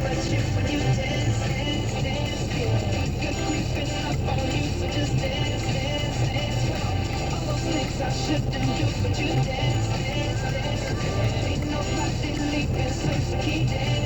I shouldn't do, but you dance, dance, dance. Ain't nobody leaving, so keep dancing.